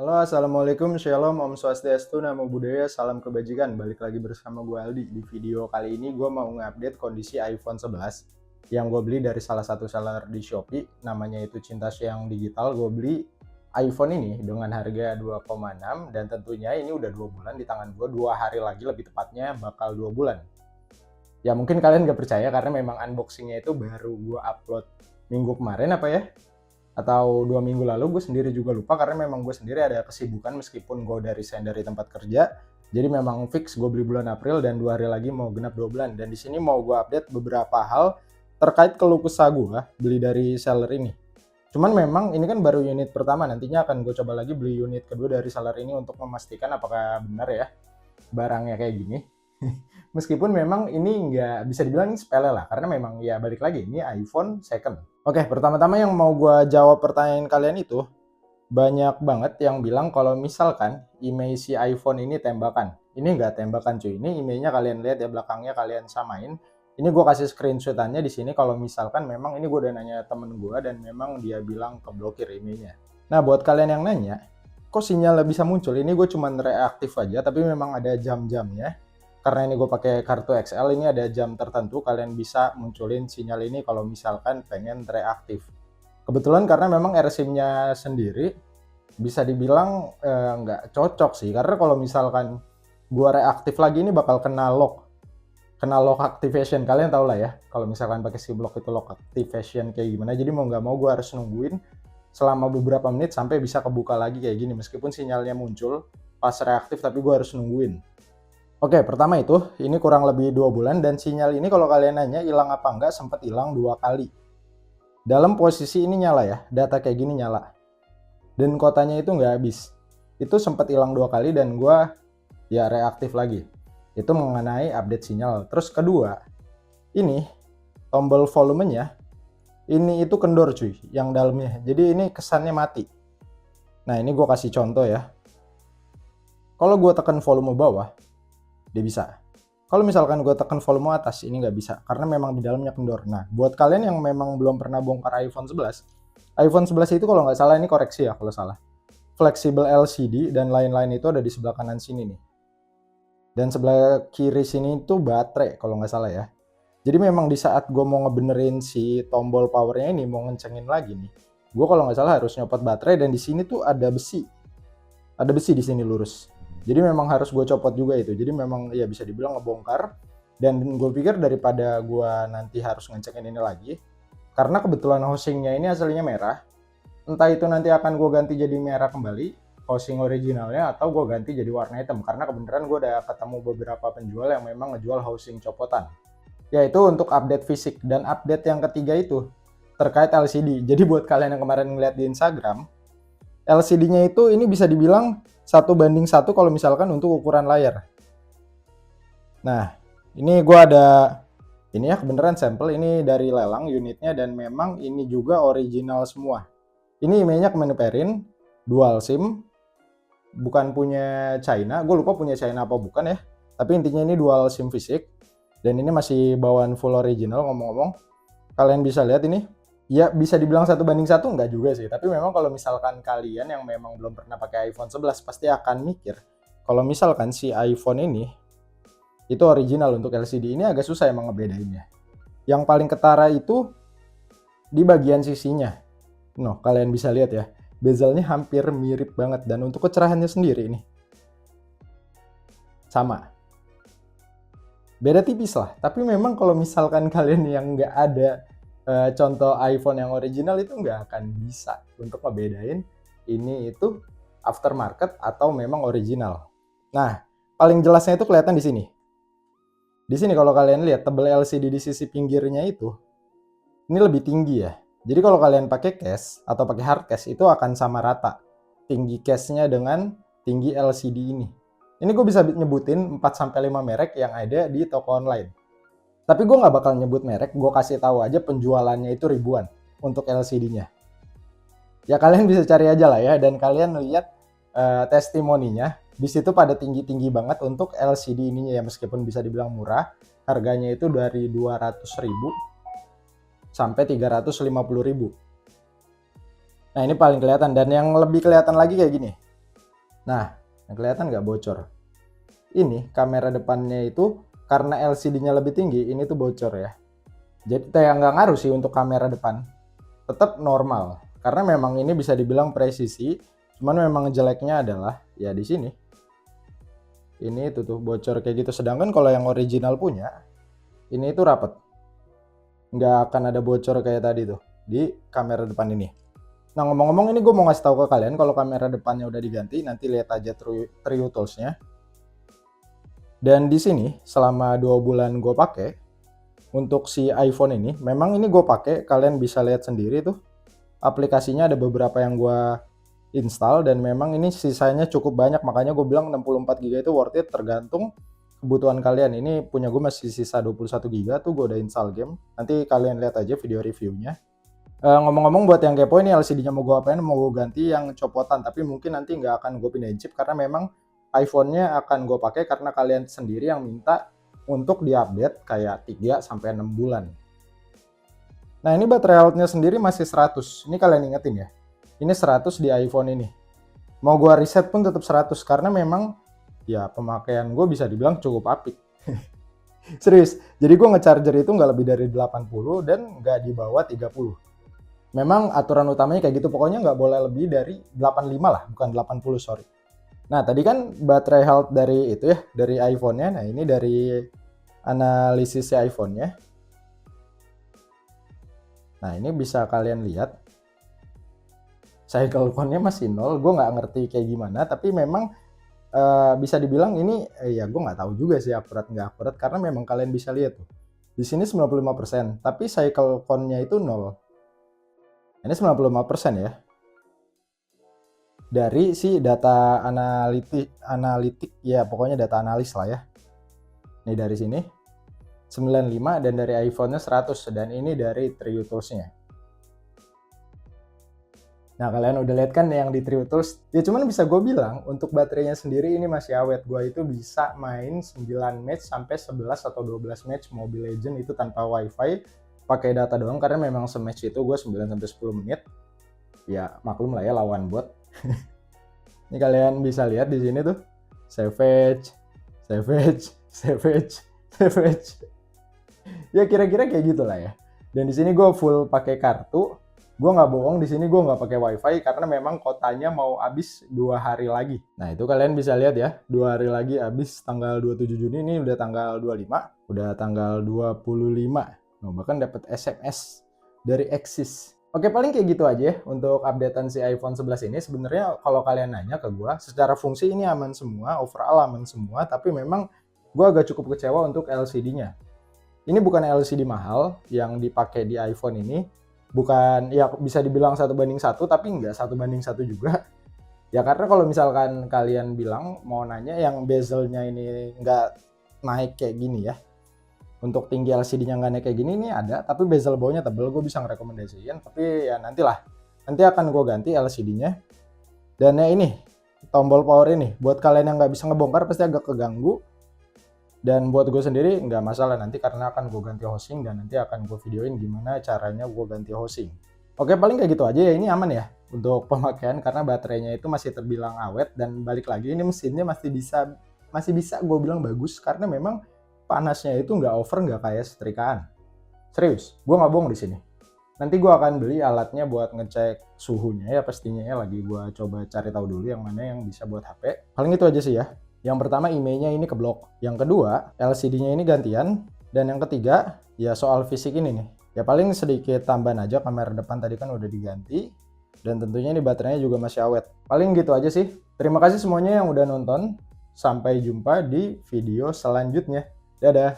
Halo, Assalamualaikum, Shalom, Om Swastiastu, Namo Buddhaya, Salam Kebajikan. Balik lagi bersama gue Aldi. Di video kali ini gue mau nge-update kondisi iPhone 11 yang gue beli dari salah satu seller di Shopee. Namanya itu Cinta Siang Digital. Gue beli iPhone ini dengan harga 2,6 dan tentunya ini udah 2 bulan di tangan gue. 2 hari lagi lebih tepatnya bakal 2 bulan. Ya mungkin kalian gak percaya karena memang unboxingnya itu baru gue upload minggu kemarin apa ya, atau 2 minggu lalu. Gue sendiri juga lupa karena memang gue sendiri ada kesibukan meskipun gue udah resign dari tempat kerja. Jadi memang fix gue beli bulan April dan 2 hari lagi mau genap 2 bulan. Dan di sini mau gue update beberapa hal terkait keluh kesah gue beli dari seller ini. Cuman memang ini kan baru unit pertama, nantinya akan gue coba lagi beli unit kedua dari seller ini untuk memastikan apakah benar ya barangnya kayak gini. Meskipun memang ini nggak bisa dibilang sepele lah, karena memang ya balik lagi ini iPhone second. Oke, pertama-tama yang mau gue jawab pertanyaan kalian itu, banyak banget yang bilang kalau misalkan email si iPhone ini tembakan. Ini nggak tembakan cuy, ini emailnya kalian lihat ya, belakangnya kalian samain. Ini gue kasih screenshotannya di sini kalau misalkan memang ini gue udah nanya temen gue dan memang dia bilang keblokir emailnya. Nah buat kalian yang nanya, kok sinyal bisa muncul? Ini gue cuman reaktif aja, tapi memang ada jam-jamnya. Karena ini gue pakai kartu XL, ini ada jam tertentu kalian bisa munculin sinyal ini kalau misalkan pengen reaktif. Kebetulan karena memang eSIM-nya sendiri bisa dibilang nggak cocok sih, karena kalau misalkan gue reaktif lagi ini bakal kena lock activation. Kalian tau lah ya kalau misalkan pakai SIM lock itu lock activation kayak gimana. Jadi mau nggak mau gue harus nungguin selama beberapa menit sampai bisa kebuka lagi kayak gini, meskipun sinyalnya muncul pas reaktif tapi gue harus nungguin. Oke, pertama itu, ini kurang lebih 2 bulan dan sinyal ini kalau kalian nanya hilang apa enggak, sempat hilang 2 kali. Dalam posisi ini nyala ya, data kayak gini nyala. Dan kotanya itu nggak habis. Itu sempat hilang 2 kali dan gua ya reaktif lagi. Itu mengenai update sinyal. Terus kedua, ini tombol volumenya, ini itu kendor cuy, yang dalamnya. Jadi ini kesannya mati. Nah ini gua kasih contoh ya. Kalau gua tekan volume bawah, dia bisa. Kalau misalkan gue tekan volume atas, ini nggak bisa karena memang di dalamnya kendor. Nah, buat kalian yang memang belum pernah bongkar iPhone 11, iPhone 11 itu kalau nggak salah, ini koreksi ya kalau salah, fleksibel LCD dan lain-lain itu ada di sebelah kanan sini nih. Dan sebelah kiri sini itu baterai kalau nggak salah ya. Jadi memang di saat gue mau ngebenerin si tombol powernya ini, mau ngencengin lagi nih, gue kalau nggak salah harus nyopot baterai dan di sini tuh ada besi. Ada besi di sini lurus. Jadi memang harus gue copot juga itu. Jadi memang ya bisa dibilang ngebongkar. Dan gue pikir daripada gue nanti harus ngecekin ini lagi, karena kebetulan housingnya ini aslinya merah, entah itu nanti akan gue ganti jadi merah kembali, housing originalnya, atau gue ganti jadi warna hitam. Karena kebenaran gue udah ketemu beberapa penjual yang memang ngejual housing copotan. Yaitu untuk update fisik. Dan update yang ketiga itu terkait LCD. Jadi buat kalian yang kemarin ngeliat di Instagram, LCD-nya itu ini bisa dibilang 1:1 kalau misalkan untuk ukuran layar. Nah, ini gue ada, ini ya kebenaran sampel, ini dari lelang unitnya dan memang ini juga original semua. Ini emailnya Kemenperin, dual SIM, bukan punya China, gue lupa punya China apa bukan ya. Tapi intinya ini dual SIM fisik dan ini masih bawaan full original. Ngomong-ngomong, kalian bisa lihat ini. Ya bisa dibilang 1:1 enggak juga sih, tapi memang kalau misalkan kalian yang memang belum pernah pakai iPhone 11 pasti akan mikir kalau misalkan si iPhone ini itu original untuk LCD, ini agak susah emang ngebedainnya. Yang paling ketara itu di bagian sisinya. Noh, kalian bisa lihat ya, bezelnya hampir mirip banget dan untuk kecerahannya sendiri ini sama. Beda tipis lah, tapi memang kalau misalkan kalian yang nggak ada contoh iPhone yang original itu nggak akan bisa untuk ngebedain ini itu aftermarket atau memang original. Nah, paling jelasnya itu kelihatan di sini. Di sini kalau kalian lihat tebel LCD di sisi pinggirnya itu, ini lebih tinggi ya. Jadi kalau kalian pakai case atau pakai hard case itu akan sama rata tinggi case-nya dengan tinggi LCD ini. Ini gue bisa nyebutin 4-5 merek yang ada di toko online. Tapi gue nggak bakal nyebut merek, gue kasih tahu aja penjualannya itu ribuan untuk LCD-nya. Ya kalian bisa cari aja lah ya, dan kalian lihat testimoninya. Di situ pada tinggi-tinggi banget untuk LCD ininya ya, meskipun bisa dibilang murah. Harganya itu dari 200.000 sampai 350.000. Nah ini paling kelihatan, dan yang lebih kelihatan lagi kayak gini. Nah, kelihatan nggak bocor? Ini kamera depannya itu karena LCD-nya lebih tinggi, ini tuh bocor ya. Jadi kayak nggak ngaruh sih untuk kamera depan, tetap normal. Karena memang ini bisa dibilang presisi, cuman memang jeleknya adalah ya di sini. Ini itu tuh bocor kayak gitu. Sedangkan kalau yang original punya, ini itu rapet. Nggak akan ada bocor kayak tadi tuh di kamera depan ini. Nah, ngomong-ngomong, ini gue mau ngasih tahu ke kalian kalau kamera depannya udah diganti, nanti lihat aja True Tools-nya. Dan di sini selama 2 bulan gue pakai untuk si iPhone ini, memang ini gue pakai, kalian bisa lihat sendiri tuh aplikasinya ada beberapa yang gue install dan memang ini sisanya cukup banyak, makanya gue bilang 64 GB itu worth it tergantung kebutuhan kalian. Ini punya gue masih sisa 21 GB tuh, gue udah install game. Nanti kalian lihat aja video reviewnya. Ngomong-ngomong, buat yang kepo, ini LCD-nya mau gue apain, mau gue ganti yang copotan, tapi mungkin nanti nggak akan gue pindahin chip karena memang iPhone-nya akan gue pakai karena kalian sendiri yang minta untuk diupdate kayak 3-6 bulan. Nah, ini baterai health-nya sendiri masih 100. Ini kalian ingetin ya. Ini 100 di iPhone ini. Mau gue reset pun tetap 100 karena memang ya pemakaian gue bisa dibilang cukup apik. Serius, jadi gue ngecharger itu nggak lebih dari 80 dan nggak di bawah 30. Memang aturan utamanya kayak gitu, pokoknya nggak boleh lebih dari 85 lah, bukan 80, sorry. Nah, tadi kan baterai health dari itu ya, dari iPhone-nya. Nah, ini dari analisis iPhone-nya. Nah, ini bisa kalian lihat. Cycle count-nya masih 0, gue nggak ngerti kayak gimana, tapi memang bisa dibilang ini, ya gue nggak tahu juga sih akurat nggak akurat, karena memang kalian bisa lihat tuh. Di sini 95%, tapi cycle count-nya itu 0. Ini 95% ya. Dari si data analitik ya, pokoknya data analis lah ya. Ini dari sini 95 dan dari iPhone-nya 100 dan ini dari True Tools-nya. Nah, kalian udah lihat kan yang di True Tools? Ya cuman bisa gue bilang untuk baterainya sendiri ini masih awet. Gue itu bisa main 9 match sampai 11 atau 12 match Mobile Legends itu tanpa wifi, pakai data doang karena memang se-match itu gue 9 sampai 10 menit. Ya maklum lah ya lawan bot. Ini kalian bisa lihat di sini tuh. Savage. Ya kira-kira kayak gitulah ya. Dan di sini gue full pakai kartu. Gue nggak bohong, di sini gue nggak pakai wifi karena memang kotanya mau habis 2 hari lagi. Nah, itu kalian bisa lihat ya, 2 hari lagi habis tanggal 27 Juni, ini udah tanggal 25, udah tanggal 25. Nah, bahkan dapat SMS dari Axis. Oke, paling kayak gitu aja ya untuk updatean si iPhone 11 ini. Sebenarnya kalau kalian nanya ke gue, secara fungsi ini aman semua, overall aman semua, tapi memang gue agak cukup kecewa untuk LCD-nya. Ini bukan LCD mahal yang dipakai di iPhone ini. Bukan, ya bisa dibilang 1:1, tapi nggak 1:1 juga. Ya karena kalau misalkan kalian bilang mau nanya yang bezelnya ini nggak naik kayak gini ya, untuk tinggi LCD-nya nggak naik kayak gini, ini ada, tapi bezel bawahnya tebel, gue bisa ngerekomendasiin, tapi ya nantilah. Nanti akan gue ganti LCD-nya. Dan ya ini, tombol power ini, buat kalian yang nggak bisa ngebongkar pasti agak keganggu. Dan buat gue sendiri nggak masalah nanti karena akan gue ganti hosting dan nanti akan gue videoin gimana caranya gue ganti hosting. Oke, paling kayak gitu aja ya, ini aman ya untuk pemakaian karena baterainya itu masih terbilang awet dan balik lagi ini mesinnya masih bisa gue bilang bagus karena memang panasnya itu nggak over, nggak kayak setrikaan. Serius, gue nggak bohong di sini. Nanti gue akan beli alatnya buat ngecek suhunya ya pastinya ya, lagi gue coba cari tahu dulu yang mana yang bisa buat HP. Paling itu aja sih ya. Yang pertama IMEI-nya ini keblok. Yang kedua LCD-nya ini gantian. Dan yang ketiga ya soal fisik ini nih. Ya paling sedikit tambahan aja, kamera depan tadi kan udah diganti. Dan tentunya ini baterainya juga masih awet. Paling gitu aja sih. Terima kasih semuanya yang udah nonton. Sampai jumpa di video selanjutnya. Dadah.